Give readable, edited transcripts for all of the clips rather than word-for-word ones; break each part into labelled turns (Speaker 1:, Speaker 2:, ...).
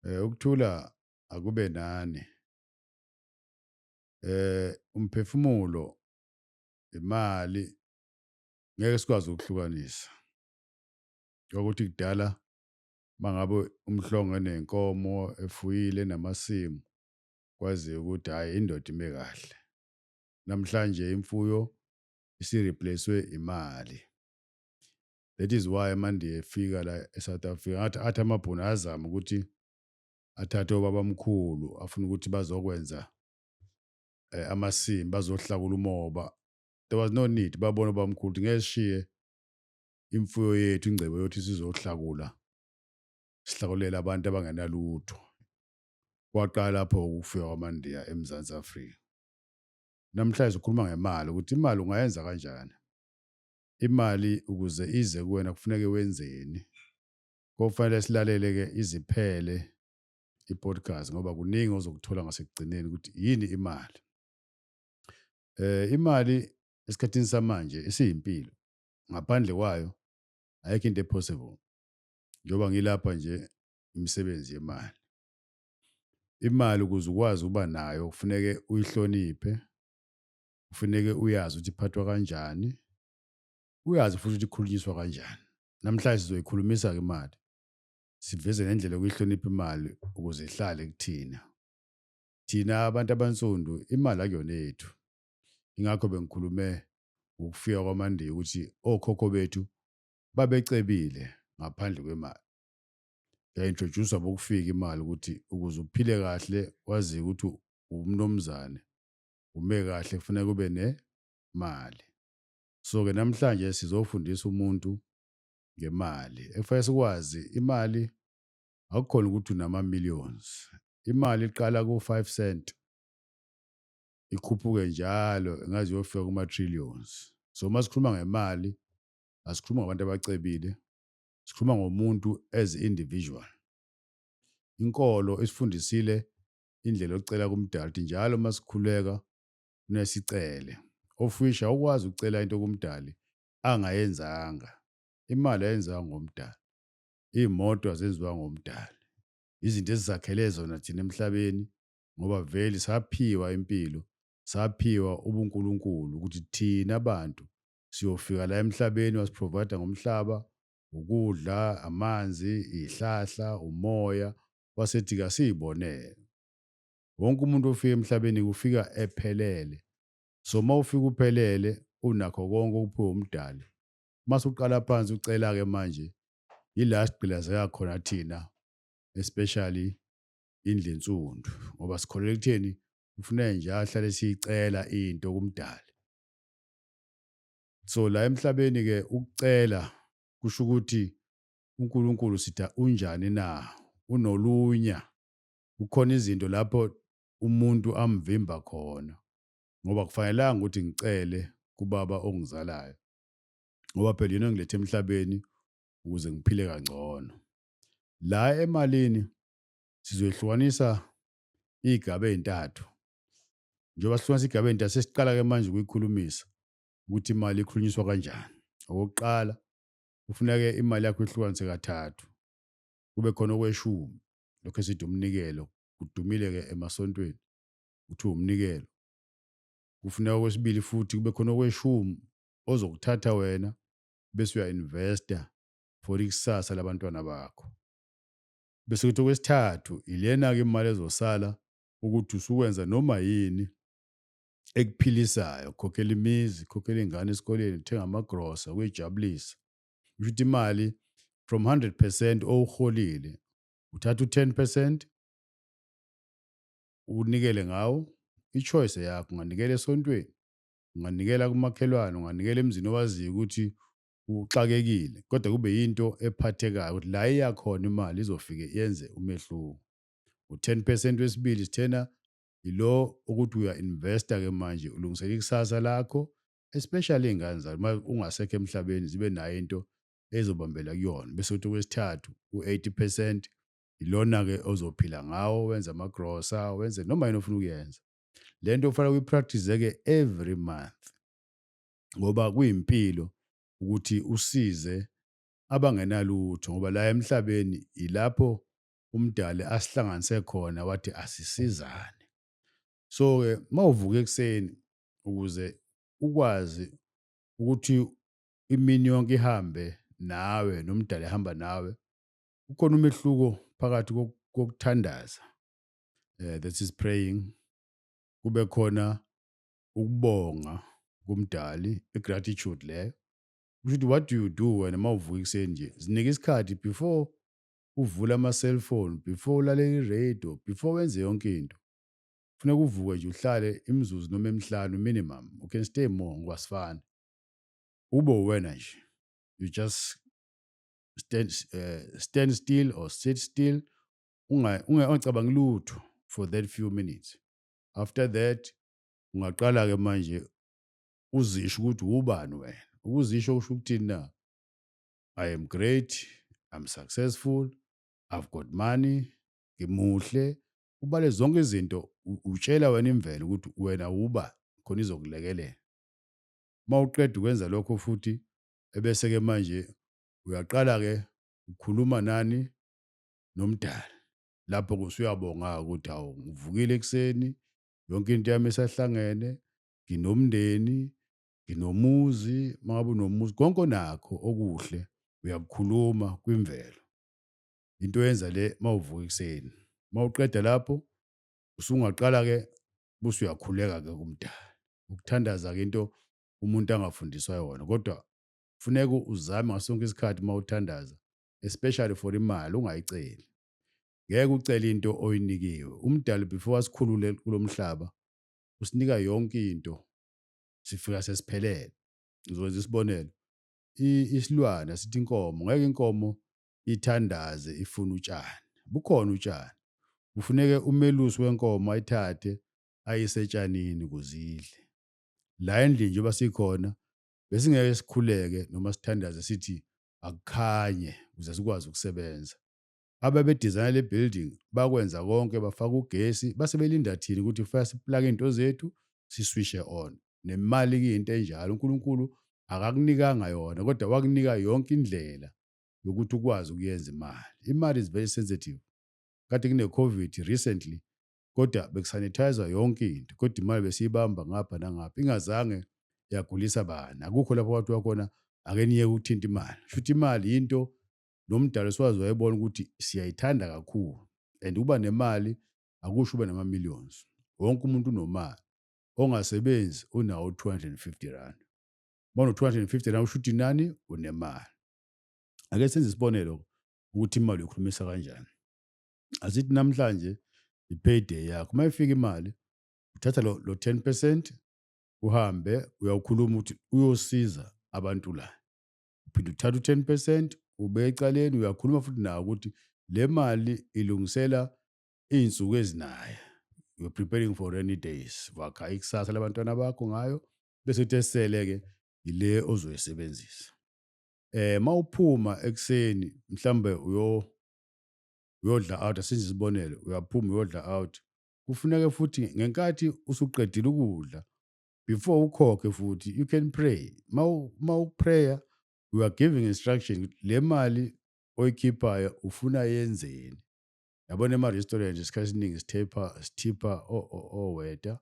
Speaker 1: Ukuthula akube nani. Umphefumulo, imali ngeke sikwazi ukuhlukanisa. Ukuthi kudala mangabe umhlongo nenkomo efuyile namasimu kwaziyo ukuthi hhayi indoda ime kahle. Namhlanje imfuyo isi-replace-we imali. That is why manje efika la eSouth Africa athi amabhunu ayazama ukuthi athathe obabamkhulu afuna ukuthi bazokwenza amasimu bazohlakula umoba. There was no need babona obabamkhulu ukuthi ngeke sishiye imfuyo yethu ingcebo yokuthi sizohlakula sihlakulele abantu abangenalutho. Kwaqala lapho ukufika kwamaNdiya eMzansi Afrika. Namhlanje sikhuluma ngemali ukuthi imali ungayenza kanjani. Imali ukuze ize kuwena kufuneka wenzeni. Kofanele silalele ke iziphele i-podcast ngoba kuningi ozokuthola ngasekugcineni ukuthi yini imali. Imali esikhathini samanje isiyimpilo. Ngaphandle kwayo ayikho into possible. Njengoba ngilapha nje imisebenzi yemali. Imali ukuze ukwazi ukuba nayo kufuneke uyihloniphe, kufuneke uyazi ukuthi iphathwa kanjani, uyazi futhi ukuthi ikhulunyiswa kanjani. Namhlanje sizoyikhulumisa ke imali. Siveze nendlela yokuyihlonipha imali ukuze ihlale kuthina. Thina abantu abansundu imali akuyona yethu. Ingakho bengikhulume ukufika kwamaNdiya ukuthi okhokho bethu babecebile ngaphandle kwemali. Introduce abokufika imali ukuthi ukuze uphile kahle wazi ukuthi umnomzane ume kahle kufanele kube nemali. So ke namhlanje sizofundisa umuntu ngemali. Ekufanele sikwazi imali akukhona ukuthi unama millions. Imali iqala ku5 cent ikhuphuke njalo ngaze iyofika kuma trillions. So masikhuluma ngemali asikhuluma ngabantu abacebile, sikhuluma ngomuntu as individual. Inkolo isifundisile indlela yocela kumdala ukuthi njalo masikhuleka nesicele. Of which awukwazi ukucela into kumdali angayenzanga. Imali ayenzanga ngomdali. Iy'moto azenziwa ngomdali. Izinto esizakhele zona thina emhlabeni ngoba vele saphiwa impilo, saphiwa ubuNkulunkulu ukuthi thina abantu siyofika la emhlabeni wasiprovide ngomhlaba, ukudla, amanzi, ihlahla, umoya, wasethi kasiy'bonele. Wonke umuntu ofika emhlabeni ufika ephelele. So mawufika uphelele unakho konke okuphiwe umdali. Masuqala phansi ucela ke manje ila sigqilazeka khona thina especially indlinsundu ngoba sikholelwa ekutheni kufuneka njalo sihlale siyicela into kumdali. So la emhlabeni ke ukucela kusho ukuthi uNkulunkulu sitha unjani na, unolunya. Kukhona izinto lapho umuntu amvimba khona ngoba kufanelanga ukuthi ngicele kubaba ongizalayo ngoba phela yena ongilethe emhlabeni ukuze ngiphile kangcono. La emalini sizoyihlukanisa igaba ezintathu. Njengoba sihlukanisa igaba ezintathu sesiqala ke manje ukuyikhulumisa ukuthi imali ikhulunyiswa kanjani. Okokuqala kufuneka imali yakho ihlukaniswe kathathu. Kube khona okweshumi lokho esithi umnikelo. Kudumile ke emasontweni kuthiwa umnikelo. Kufuneka okwesibili futhi kube khona okweshumi ozokuthatha wena bese uya-investa for ikusasa labantwana bakho. Bese kuthi okwesithathu ilena-ke imali ezosala ukuthi usukwenza noma yini ekuphilisayo, ukukhokhela imizi, ukukhokhela iy'ngane esikoleni, uthenga amagrosa, ukuy'jabulisa. Kusho ukuthi imali from 100% owuholile uthatha u10% unikele ngawo. I-choice yakho, unganikela esontweni, unganikela kumakhelwane, unganikela emzini owaziyo ukuthi uxakekile, kodwa kube yinto ephathekayo ukuthi la iya khona imali izofike yenze umehluko. U10% wesibili sithena ilo ukuthi uya-investa ke manje ulungisela ikusasa lakho, especially iy'ngane zakho uma ungasekho emhlabeni zibe nayo into ezobambela kuyona. Bese kuthi okwesithathu u80% ilona-ke ozophila ngawo, wenze amagrosa, wenze noma yini ofuna ukuyenza. Le nto kufanele uyi-practice-ke every month ngoba kuyimpilo ukuthi usize abangenalutho ngoba la emhlabeni ilapho uMdali asihlanganise khona wathi asisizane. So-ke mawuvuka ekuseni ukuze ukwazi ukuthi imini yonke ihambe nawe noMdali ehamba nawe, ukhona umehluko phakathi kokuthandaza, that is praying, kube khona ukubonga kuMdali, i-gratitude leyo. Kusho ukuthi what do you do wena mawuvuka ekuseni nje? Zinike isikhathi before uvule ama-cellphone, before ulalele i-radio, before wenze yonke into. Kufuneka uvuke nje uhlale imizuzu noma emihlanu minimum. You can stay more ngoba asifani. Ube uwena nje. You just stand still or sit still. Ungacabangi lutho for that few minutes. After that, ungaqala-ke manje uzisho ukuthi ubani wena. Ukuzisho kusho ukuthini na? I am great, I'm successful, I've got money, ngimuhle. Ubale zonke izinto utshela wena imvelo ukuthi wena uba khona izokulekelela. Mawuqeda ukwenza lokho futhi ebese-ke manje uyaqala-ke ukhuluma nani? NoMdali. Lapho usuyabonga ukuthi hawu ngivukile ekuseni, yonke into yami isahlangene, nginomndeni, nginomuzi, mangabe unomuzi, konke onakho okuhle uyakukhuluma kwimvelo. Into oyenza le mawuvuka ekuseni. Mawuqeda lapho usungaqala-ke bese uyakhuleka-ke kuMdali. Ukuthandaza-ke into umuntu angafundiswa yona, kodwa kufuneka uzame ngaso sonke isikhathi mawuthandaza, especially for imali ungayiceli. Ngeke ucele into oyinikiwe. UMdali before asikhulule kulo mhlaba usinika yonke into, sifika sesiphelele. Ngizokwenza isibonelo. Isilwane asithi inkomo, ngeke inkomo ithandaze ifuna utshani. Bukhona utshani. Kufuneke umelusi wenkomo ayithathe ayise etshanini kuzidle. La endlini njengoba sikhona besingeke sikhuleke noma sithandaze sithi akukhanye ukuze sikwazi ukusebenza. Ababedizayina le building bakwenza konke, bafaka ugesi, base belinda thina ukuthi kufanele siplage into zethu siswishe on. Nemali kuyinto enjalo. uNkulunkulu akakunikanga yona kodwa wakunika yonke indlela yokuthi ukwazi ukuyenza imali. Imali is very sensitive. Kade kune-COVID recently kodwa bekusanithayizwa yonke into kodwa imali besiyibamba ngapha nangapha ingazange yagulisa bani. Akukho lapho kwathiwa khona ake niyeke ukuthinta imali. Shuthi imali into noMdali siwazi wayebona ukuthi siyayithanda kakhulu and ukuba nemali akusho ube nama-millions. Wonke umuntu unomali. Ongasebenzi unawo 250 rand. Uma uno-250 rand usho ukuthi nani? Unemali. Ake senze isibonelo ukuthi imali uyikhulumisa kanjani. Asithi namhlanje i-payday yakho. Uma ifika imali, uthatha lo 10% uhambe uyawukhuluma ukuthi uyosiza abantu la. Uphinde uthatha u-10% ubeke ecaleni, uyakhuluma futhi nawe ukuthi le mali ilungisela iy'nsuku ezinayo. You're preparing for rainy days. Wakha ikusasa labantwana bakho ngayo bese uthi esele-ke ile ozoyisebenzisa. Mawuphuma ekuseni mhlambe uyodla out, asenze isibonelo, uyaphuma uyodla out. Kufuneka futhi ngenkathi usuqedile ukudla before ukhokhe futhi you can pray. Mawuprayer you are giving instruction le mali oyikhiphayo ufuna yenzeni. Yabona ema-restaurant isikhathi esiningi sithipha o-waiter.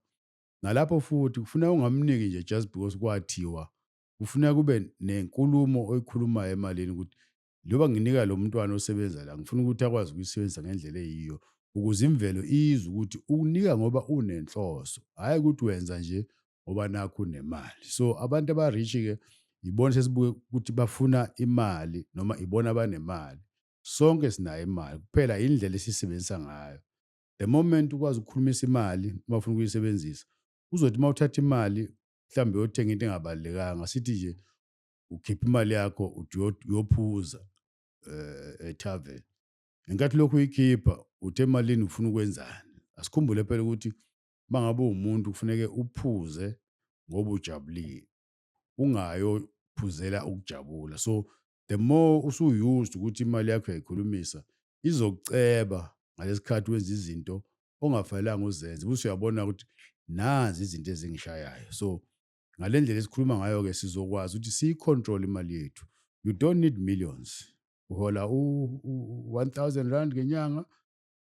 Speaker 1: Nalapho futhi kufuneka ungamniki nje just because kwathiwa. Kufuneka kube nenkulumo oyikhulumayo emalini ukuthi njengoba nginika lo mntwana osebenza la ngifuna ukuthi akwazi ukuyisebenzisa ngendlela eyiyo ukuze imvelo izwe ukuthi ukunika ngoba unenhloso, hhayi ukuthi wenza nje ngoba nakho unemali. So abantu aba-rich-ke yibona sesibuke ukuthi bafuna imali noma ibona abanemali. Sonke sinayo imali kuphela indlela esiyisebenzisa ngayo. The moment ukwazi ukukhulumisa imali uma ufuna ukuyisebenzisa, uzothi uma uthatha imali mhlawumbe uyothenga into engabalulekanga, sithi nje ukhipha imali yakho uthi uyophuza e-tavern. Ngenkathi lokhu uyikhipha uthi emalini ufuna ukwenzani. Asikhumbule phela ukuthi mangabe uwumuntu kufuneke uphuze ngoba ujabulile, ungayophuzela ukujabula. So the more usu-used ukuthi imali yakho uyayikhulumisa izokuceba ngalesikhathi wenza izinto ongafanelanga uzenze. Bese uyabona ukuthi nazi izinto ezingishayayo. So ngale ndlela esikhuluma ngayo-ke sizokwazi ukuthi siyicontrol imali yethu. You don't need millions. Uhola u-1000 rand ngenyanga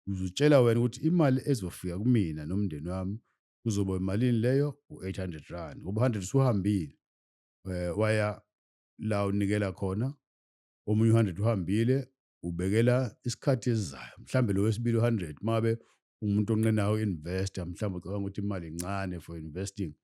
Speaker 1: uzutshela wena ukuthi imali ezofika kumina nomndeni wami kuzoba imalini leyo, u-R800 ngoba u-100 usuhambile, waya la unikela khona, omunye u-100 uhambile, ubekela isikhathi esizayo. Mhlambe lo wesibili u-100 mabe umuntu onqenayo uku-investa, mhlawumbe ucabanga ukuthi imali incane for investing,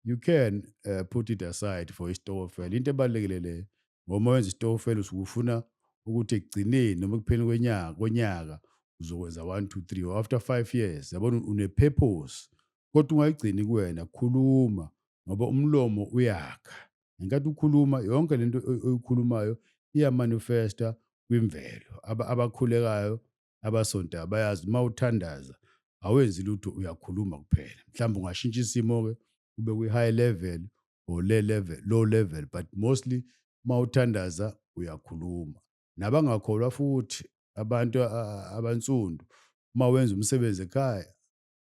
Speaker 1: you can put it aside for istokofela. Into ebalulekile leyo ngoba uma wenza isitokofela usuke ufuna ukuthi ekugcineni noma ekupheleni konyaka uzokwenza 1, 2, 3 or after 5 years, yabona une-purpose. Kodwa ungayigcini kuwena, khuluma ngoba umlomo uyakha. Ngenkathi ukhuluma yonke lento oyikhulumayo iya-manifesta kwimvelo. Abakhulekayo, abasontayo bayazi uma uthandaza awenzi lutho, uyakhuluma kuphela. Mhlawumbe ungashintsha isimo-ke ube kwi-high level or low level, but mostly uma uthandaza uyakhuluma. Nabangakholwa futhi, abantu abansundu, uma wenza umsebenzi ekhaya,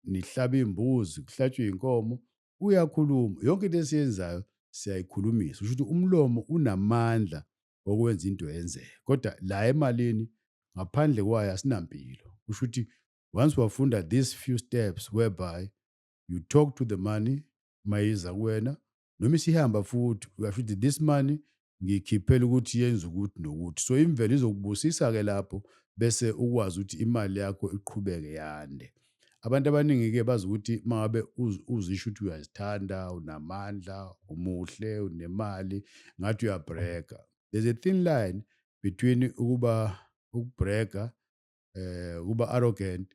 Speaker 1: nihlaba imbuzi, kuhlatshwe iy'nkomo, uyakhuluma. Yonke into esiyenzayo siyayikhulumisa. Kusho ukuthi umlomo unamandla okwenza into yenzeke. Kodwa la emalini ngaphandle kwayo asinampilo. Kusho ukuthi once wafunda these few steps whereby you talk to the money mayiza kuwena, noma isihamba futhi uyasho ukuthi this money ngiyikhiphela ukuthi yenze ukuthi nokuthi. So imvelo izokubusisa-ke lapho bese ukwazi ukuthi imali yakho iqhubeke yande. Abantu abaningi-ke bazi ukuthi uma ngabe uzisho ukuthi uyazithanda, unamandla, umuhle, unemali, ngathi uyabhrega. There's a thin line between ukubhrega, ukuba arrogant,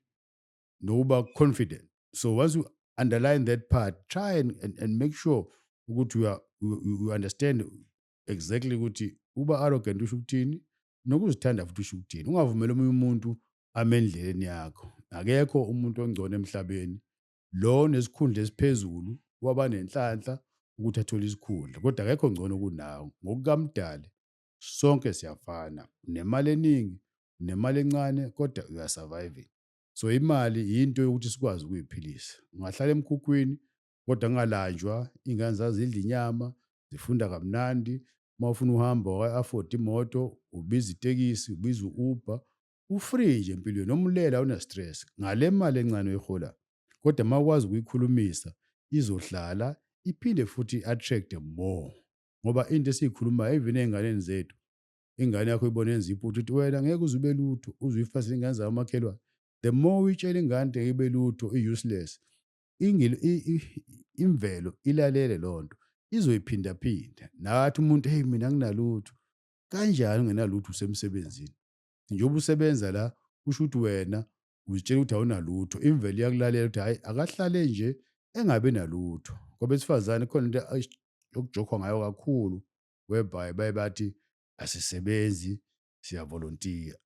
Speaker 1: nokuba confident. So once you underline that part, try and make sure ukuthi you understand exactly ukuthi uba arrogant usho ukuthini, nokuzithanda futhi usho ukuthini. Ungavumeli omunye umuntu ame endleleni yakho. Akekho umuntu ongcono emhlabeni. Lo onesikhundla esiphezulu waba nenhlanhla ukuthi athole isikhundla, kodwa akekho ngcono kunawe. NgokukaMdali sonke siyafana. Unemali eningi, unemali encane, kodwa uya-survive-ing. So imali yinto yokuthi sikwazi ukuyiphilisa. Ungahlala emkhukhwini kodwa kungalanjwa, iy'ngane zakho zidla inyama, zifunda kamnandi. Uma ufuna uhamba wa-afford imoto, ubiza itekisi, ubiza u-Uber, u-free nje empilweni, noma ulele awuna-stress ngale mali encane oyiholayo. Kodwa uma ukwazi ukuyikhulumisa, izohlala iphinde futhi i-attract-e more. Ngoba into esiyikhulumayo even ey'nganeni zethu, ingane yakho uyibone yenza iphutha uthi wena ngeke uze ube lutho, uze uyifasele iy'ngane zakomakhelwane. The more uyitshela ingane ibe lutho, i-useless, imvelo ilalele leyo nto, izoyiphindaphinda. Nathi umuntu, hey mina anginalutho. Kanjani ungenalutho usemsebenzini? Njengoba usebenza la, kusho ukuthi wena uzitshela ukuthi awunalutho. Imvelo iyakulalela ukuthi hhayi, akahlale nje engabi nalutho. Kwabesifazane khona into okujokhwa ngayo kakhulu, whereby baye bathi asisebenzi, siyavolontiya.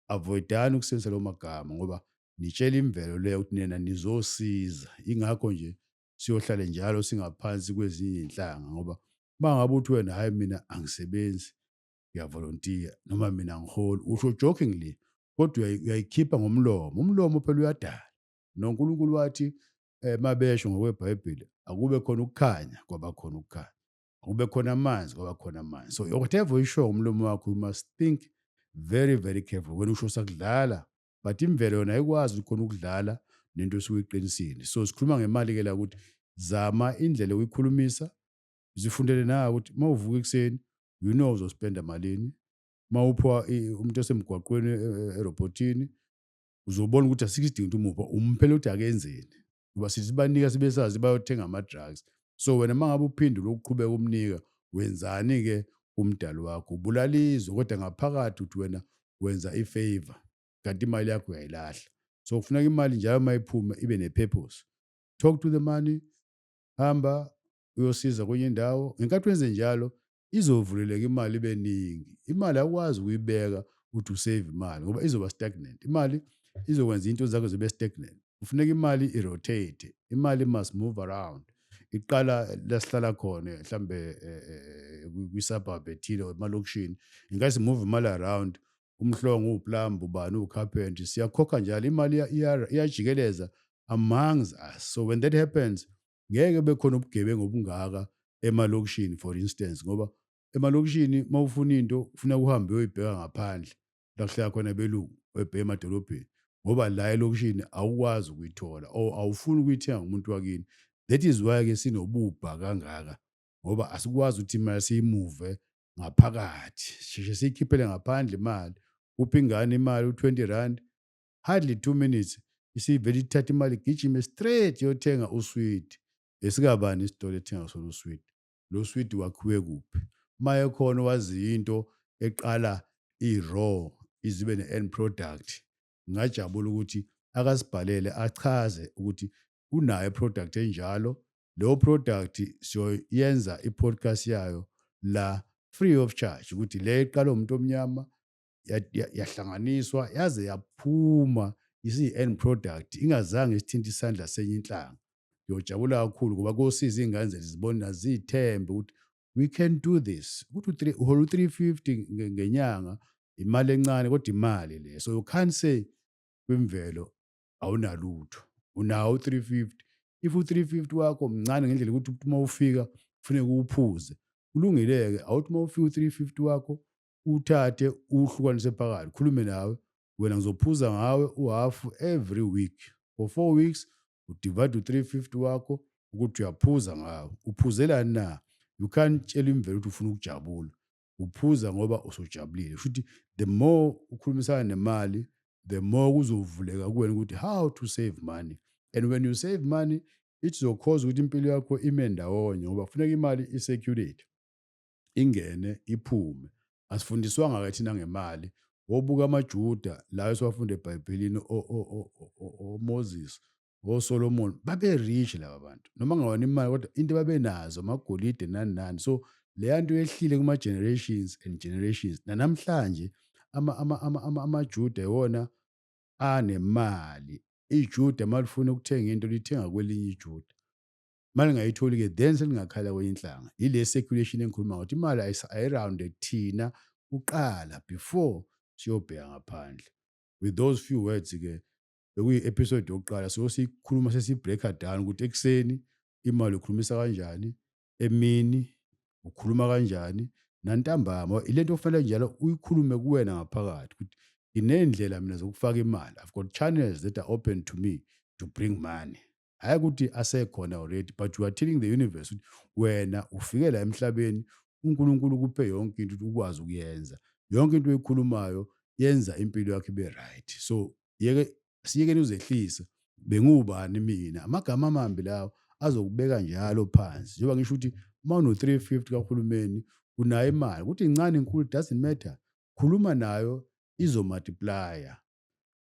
Speaker 1: Avoidani ukusebenzisa lawo magama ngoba nitshela imvelo leyo ukuthi nina nizosiza. Ingakho nje siyohlale njalo singaphansi kwezinye iy'nhlanga ngoba uma ngabe uthi wena hhayi mina angisebenzi, ngiyavolontiya, noma mina angiholi, usho jokingly kodwa uyayikhipha ngomlomo. Umlomo phela uyadala. NoNkulunkulu wathi uma besho ngokweBhayibheli, akube khona ukukhanya, kwaba khona ukukhanya. Akube khona amanzi, kwaba khona amanzi. So whatever uyisho ngomlomo wakho, you must think very, very careful. Wena usho sakudlala, but imvelo yona ayikwazi khona ukudlala nento osuke uyiqinisile. So sikhuluma ngemali-ke la ukuthi zama indlela yokuyikhulumisa, zifundele nawe ukuthi uma uvuka ekuseni, you know uzospenda malini. Uma uphiwa umuntu osemgwaqweni erobhothini, uzobona ukuthi asikho isidingo ukuthi umuphe, umphela ukuthi akenzeni. Ngoba sithi sibanika sibe sazi bayothenga ama-drugs. So wena uma ngabe uphindile uqhubeka umnika, wenzani-ke kumdali wakho? Ubulala izwe, kodwa ngaphakathi uthi wena wenza i-favor, kanti imali yakho uyayilahla. So kufuneka imali njalo uma iphuma ibe ne-purpose. Talk to the money, hamba uyosiza kwenye indawo. Ngenkathi wenze njalo, izovuleleka imali ibe ningi. Imali akwazi ukuyibeka uthi usave imali ngoba izoba stagnant. Imali izokwenza into zakho zibe stagnant. Kufuneka imali i-rotate. Imali must move around. Iqala la sihlala khona mhlambe kwi-suburb ethile or emalokishini. Ingathi simove imali around, umhlongo, uwuplumber, ubani, uwucarpenter, siyakhokha njalo. Imali iyajikeleza amongst us. So when that happens, ngeke bekhona ubugebengu obungaka emalokishini, for instance, ngoba emalokishini uma ufuna into, ufuna uhambe uyoyibheka ngaphandle la kuhlala khona belungu, uyibheka emadolobheni. ngoba la elokishini awukwazi ukuyithola or awufuni ukuyithenga ngumuntu wakini. That is why-ke sinobubha kangaka ngoba asikwazi ukuthi imali siyimuve ngaphakathi. Sisheshe siyikhiphele ngaphandle imali, uphe ingane imali u-R20, hardly 2 minutes isivele ithathe imali igijime straight iyothenga uswidi. Esikabani isitolo ethenga sona uswidi? Lo swidi wakhiwe kuphi? Uma ekhona owaziyo into eqala i-raw ize ibe ne-end product, ngingajabula ukuthi akasibhalele achaze ukuthi unayo i-product enjalo. Leyo product siyoyenza i-podcast yayo la free of charge ukuthi le eqalwa umuntu omnyama yahlanganiswa yaze yaphuma isiyi-end product ingazange isithinte isandla senye inhlanga. Ngiyojabula kakhulu ngoba kosiza iy'ngane zethu zibone ziy'thembe ukuthi we can do this. Ukuthi uhola u-350 ngenyanga, imali encane kodwa imali le. So you can't say kwimvelo awunalutho. Unawo u-350. If u-350 wakho mncane ngendlela yokuthi uma ufika kufuneka uwuphuze, kulungile-ke awuthi uma ufika u-350 wakho uthathe uwuhlukanise phakathi, ukhulume nawe, wena ngizophuza ngawe uhafu every week. For 4 weeks udivide u-350 wakho ukuthi uyaphuza ngawo. Uphuzelani na? You can't tshela imvelo ukuthi ufuna ukujabula. Uphuza ngoba usujabulile. Futhi the more ukhulumisana nemali, the more kuzovuleka kuwena ukuthi how to save money. And when you save money, it izokhoza ukuthi impilo yakho ime ndawonye ngoba kufuneka imali i-circulate, ingene iphume. Asifundiswanga-ke thina ngemali. Wobuka amaJuda la esiwafunda eBhayibhelini, oMoses, oSolomon, babe-rich laba bantu. Noma kungawona imali kodwa into babenazo, amagolide nani nani. So leya nto yehlile kuma-generations and generations. Nanamhlanje amaJuda iwona anemali. IJuda uma lifuna ukuthenga into lithenga kwelinye iJuda. Uma lingayitholi-ke then selingakhala kwenye inhlanga. Ile circulation engikhuluma ngayo, imali ayirounded thina kuqala before siyobheka ngaphandle. With those few words-ke, bekuyi-episode yokuqala sikhuluma sesibreak-a down ukuthi ekuseni imali ukhulumisa kanjani, emini ukhuluma kanjani, nantambama. Ile nto okufanele njalo uyikhulume kuwena ngaphakathi ukuthi nginey'ndlela mina zokufaka imali. I've got channels that are open to me to bring money. Hhayi ukuthi asekhona already, but you are telling the universe ukuthi wena ufike la emhlabeni, uNkulunkulu ukuphe yonke into ukuthi ukwazi ukuyenza. Yonke into oyikhulumayo yenza impilo yakho ibe right. So siyekeni uzehlisa. Bengubani mina? Amagama amambi lawo azokubeka njalo phansi. Njengoba ngisho ukuthi uma uno-350 kahulumeni unayo imali, ukuthi incane inkulu doesn't matter. Khuluma nayo izomultiplya.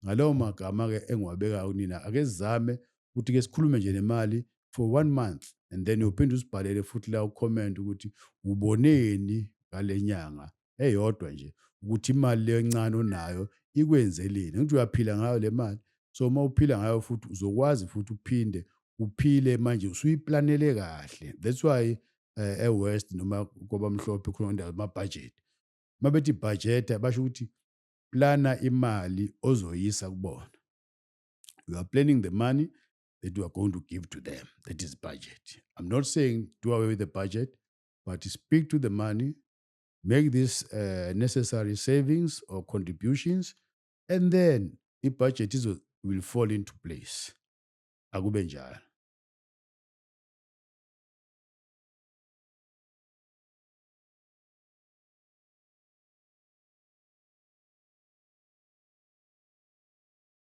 Speaker 1: Ngalawo magama-ke engiwabekayo kunina, ake sizame ukuthi-ke sikhulume nje nemali for 1 month and then uphinde usibhalele futhi la ucomment ukuthi uboneni ngale nyanga eyodwa nje ukuthi imali le encane onayo ikwenzeleni. Ukuthi uyaphila ngayo le mali. So uma uphila ngayo futhi uzokwazi futhi uphinde uphile manje usuyiplanele kahle. That's why e-West noma kwabamhlophe khona ama-budget. Uma bethi budget basho ukuthi plana imali ozoyisa kubona. You are planning the money that you are going to give to them. That is budget. I'm not saying do away with the budget, but speak to the money, make these necessary savings or contributions, and then i-budget will fall into place. Akube njalo.